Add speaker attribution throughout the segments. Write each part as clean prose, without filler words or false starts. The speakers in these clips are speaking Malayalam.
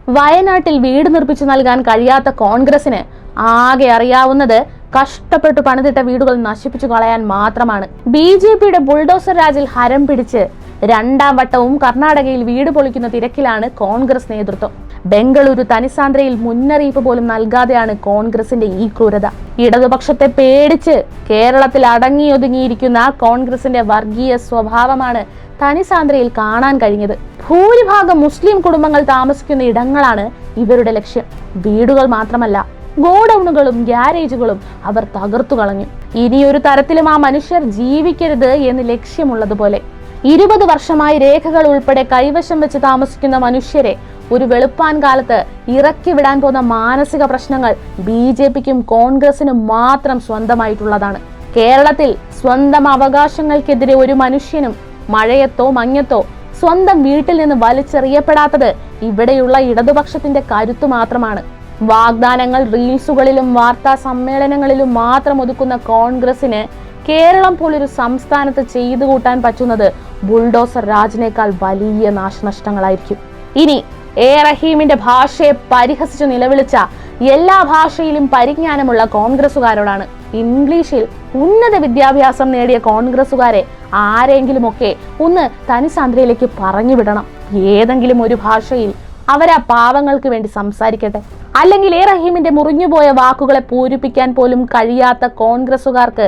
Speaker 1: വയനാട്ടിൽ വീട് നിർമ്മിച്ചു നൽകാൻ കഴിയാത്ത കോൺഗ്രസിന് ആകെ അറിയാവുന്നത് കഷ്ടപ്പെട്ട് പണിതിട്ട വീടുകൾ നശിപ്പിച്ചു കളയാൻ മാത്രമാണ്. BJPയുടെ ബുൾഡോസർ രാജിൽ ഹരം പിടിച്ച് രണ്ടാം വട്ടവും കർണാടകയിൽ വീട് പൊളിക്കുന്ന തിരക്കിലാണ് കോൺഗ്രസ് നേതൃത്വം. ബംഗളൂരു തനിസാന്ദ്രയിൽ മുന്നറിയിപ്പ് പോലും നൽകാതെയാണ് കോൺഗ്രസിന്റെ ഈ ക്രൂരത. ഇടതുപക്ഷത്തെ പേടിച്ച് കേരളത്തിൽ അടങ്ങിയൊതുങ്ങിയിരിക്കുന്ന കോൺഗ്രസിന്റെ വർഗീയ സ്വഭാവമാണ് തനിസാന്ദ്രയിൽ കാണാൻ കഴിഞ്ഞത്. ഭൂരിഭാഗം മുസ്ലിം കുടുംബങ്ങൾ താമസിക്കുന്ന ഇടങ്ങളാണ് ഇവരുടെ ലക്ഷ്യം. വീടുകൾ മാത്രമല്ല, ഗോഡൌണുകളും ഗ്യാരേജുകളും അവർ തകർത്തു കളഞ്ഞു. ഇനിയൊരു തരത്തിലും ആ മനുഷ്യർ ജീവിക്കരുത് എന്ന് ലക്ഷ്യമുള്ളതുപോലെ 20 വർഷമായി രേഖകൾ ഉൾപ്പെടെ കൈവശം വെച്ച് താമസിക്കുന്ന മനുഷ്യരെ ഒരു വെളുപ്പാൻ കാലത്ത് ഇറക്കി വിടാൻ പോകുന്ന മാനസിക പ്രശ്നങ്ങൾ BJPക്കും കോൺഗ്രസിനും മാത്രം സ്വന്തമായിട്ടുള്ളതാണ്. കേരളത്തിൽ സ്വന്തം അവകാശങ്ങൾക്കെതിരെ ഒരു മനുഷ്യനും മഴയത്തോ മഞ്ഞത്തോ സ്വന്തം വീട്ടിൽ നിന്ന് വലിച്ചെറിയപ്പെടാത്തത് ഇവിടെയുള്ള ഇടതുപക്ഷത്തിന്റെ കരുത്തു മാത്രമാണ്. വാഗ്ദാനങ്ങൾ റീൽസുകളിലും വാർത്താ സമ്മേളനങ്ങളിലും മാത്രം ഒതുക്കുന്ന കോൺഗ്രസിന് കേരളം പോലൊരു സംസ്ഥാനത്ത് ചെയ്തു കൂട്ടാൻ പറ്റുന്നത് ബുൾഡോസർ രാജിനേക്കാൾ വലിയ നാശനഷ്ടങ്ങളായിരിക്കും. ഇനി റഹീമിന്റെ ഭാഷയെ പരിഹസിച്ചു നിലവിളിച്ച എല്ലാ ഭാഷയിലും പരിജ്ഞാനമുള്ള കോൺഗ്രസുകാരോടാണ്. ഇംഗ്ലീഷിൽ ഉന്നത വിദ്യാഭ്യാസം നേടിയ കോൺഗ്രസുകാരെ ആരെങ്കിലുമൊക്കെ ഒന്ന് തനിസാന്ദ്രയിലേക്ക് പറഞ്ഞു വിടണം. ഏതെങ്കിലും ഒരു ഭാഷയിൽ അവരാ പാവങ്ങൾക്ക് വേണ്ടി സംസാരിക്കട്ടെ. അല്ലെങ്കിൽ റഹീമിന്റെ മുറിഞ്ഞുപോയ വാക്കുകളെ പൂരിപ്പിക്കാൻ പോലും കഴിയാത്ത കോൺഗ്രസുകാർക്ക്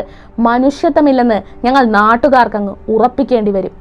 Speaker 1: മനുഷ്യത്വമില്ലെന്ന് ഞങ്ങൾ നാട്ടുകാർക്കങ്ങ് ഉറപ്പിക്കേണ്ടി വരും.